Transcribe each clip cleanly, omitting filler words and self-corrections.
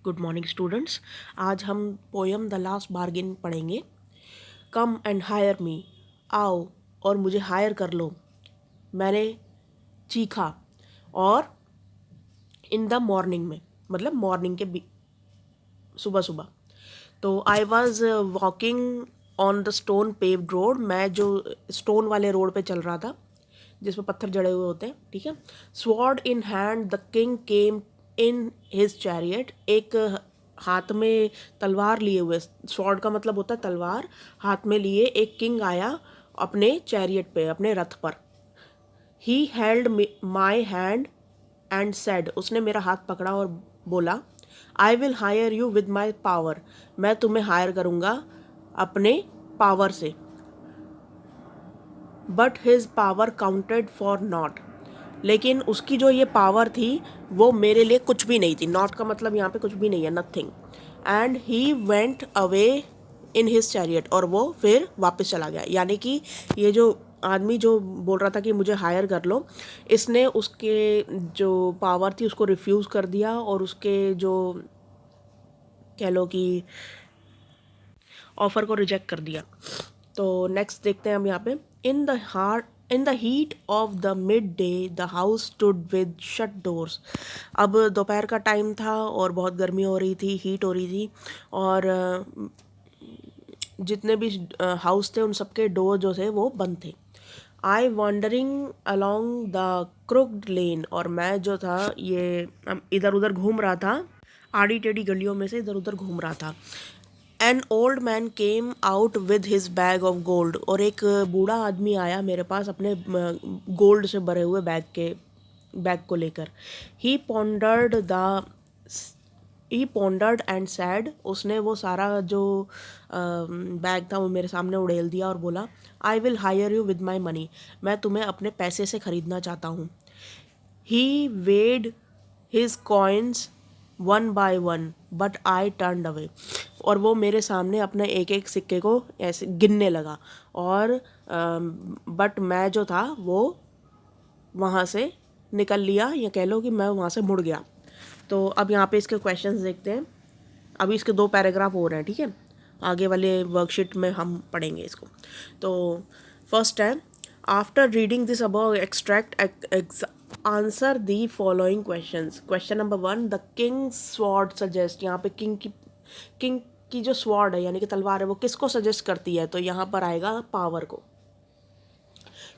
Good morning students. आज हम poem the last bargain पढ़ेंगे। कम एंड हायर मी, आओ और मुझे हायर कर लो, मैंने चीखा। और इन द मॉर्निंग में मतलब मॉर्निंग के सुबह सुबह। तो I was walking on the stone paved road, मैं जो स्टोन वाले रोड पे चल रहा था जिसमें पत्थर जड़े हुए होते हैं, ठीक है। Sword in hand the king came in his chariot, एक हाथ में तलवार लिए हुए, स्वॉर्ड का मतलब होता है तलवार, हाथ में लिए एक किंग आया अपने चैरियट पे, अपने रथ पर। He held my hand and said, उसने मेरा हाथ पकड़ा और बोला, I will hire you with my power, मैं तुम्हें हायर करूँगा अपने पावर से। But his power counted for not, लेकिन उसकी जो ये पावर थी वो मेरे लिए कुछ भी नहीं थी। नॉट का मतलब यहाँ पे कुछ भी नहीं है, nothing. And he went away in his chariot, और वो फिर वापस चला गया। यानी कि ये जो आदमी जो बोल रहा था कि मुझे हायर कर लो, इसने उसके जो पावर थी उसको रिफ्यूज़ कर दिया और उसके जो कह लो कि ऑफ़र को रिजेक्ट कर दिया। तो नेक्स्ट देखते हैं हम यहाँ पे। In the heat of the mid day the house stood with shut doors. अब दोपहर का टाइम था और बहुत गर्मी हो रही थी, हीट हो रही थी, और जितने भी हाउस थे उन सबके डोर जो थे वो बंद थे। आई वॉन्डरिंग अलॉन्ग द क्रुक्ड लेन, और मैं जो था ये इधर उधर घूम रहा था, आड़ी टेढ़ी गलियों में से इधर उधर घूम रहा था। An old man came out with his bag of gold, और एक बूढ़ा आदमी आया मेरे पास अपने गोल्ड से भरे हुए बैग को लेकर। ही पॉन्डर्ड एंड सैड, उसने वो सारा जो बैग था वो मेरे सामने उड़ेल दिया और बोला, I will hire you with my money, मैं तुम्हें अपने पैसे से ख़रीदना चाहता हूँ। He weighed his coins one by one but I turned away, और वो मेरे सामने अपने एक एक सिक्के को ऐसे गिनने लगा, और बट मैं जो था वो वहाँ से निकल लिया, या कह लो कि मैं वहाँ से मुड़ गया। तो अब यहाँ पे इसके क्वेश्चंस देखते हैं। अभी इसके 2 पैराग्राफ हो रहे हैं, ठीक है, आगे वाले वर्कशीट में हम पढ़ेंगे इसको। तो फर्स्ट है, after reading this above extract answer the following questions. Question number 1, the king sword suggest, यहाँ पे किंग की जो स्वॉर्ड है यानी कि तलवार है वो किसको सजेस्ट करती है, तो यहाँ पर आएगा पावर को।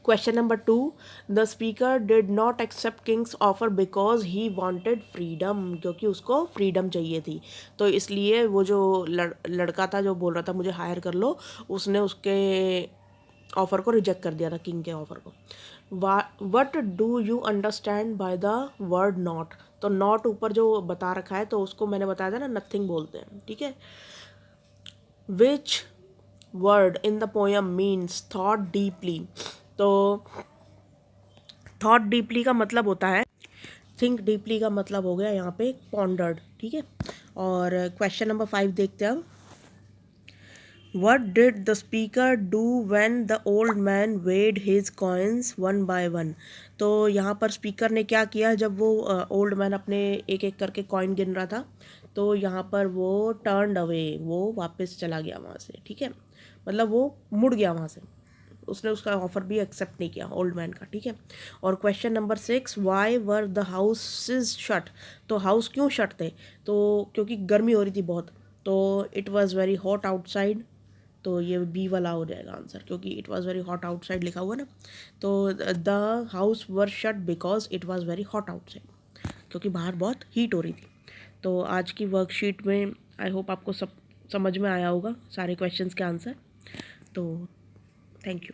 Question number 2, the speaker did not accept king's offer because he wanted freedom, क्योंकि उसको फ्रीडम चाहिए थी, तो इसलिए वो जो लड़का था जो बोल रहा था मुझे हायर कर लो, उसने उसके ऑफ़र को रिजेक्ट कर दिया था, किंग के ऑफ़र को। What do you understand by the word not, तो नॉट ऊपर जो बता रखा है तो उसको मैंने बताया था ना, नथिंग बोलते हैं, ठीक है। Which word in the poem means thought deeply, तो थॉट डीपली का मतलब होता है थिंक डीपली, का मतलब हो गया यहाँ पे पॉन्डर्ड, ठीक है। और क्वेश्चन नंबर 5 देखते हैं अब। What did the speaker do when the old man weighed his coins one by one? तो यहाँ पर स्पीकर ने क्या किया जब वो ओल्ड मैन अपने एक एक करके कॉइन गिन रहा था, तो यहाँ पर वो टर्न्ड अवे, वो वापस चला गया वहाँ से, ठीक है, मतलब वो मुड़ गया वहाँ से, उसने उसका ऑफ़र भी एक्सेप्ट नहीं किया ओल्ड मैन का, ठीक है। और question number 6, why were the houses shut, तो हाउस क्यों शट थे, तो क्योंकि गर्मी हो रही थी बहुत, तो it was very hot outside, तो ये बी वाला हो जाएगा आंसर, क्योंकि it was very hot outside लिखा हुआ ना, तो the house were shut because it was very hot outside, क्योंकि बाहर बहुत हीट हो रही थी। तो आज की वर्कशीट में आई होप आपको सब समझ में आया होगा सारे क्वेश्चंस के आंसर। तो थैंक यू।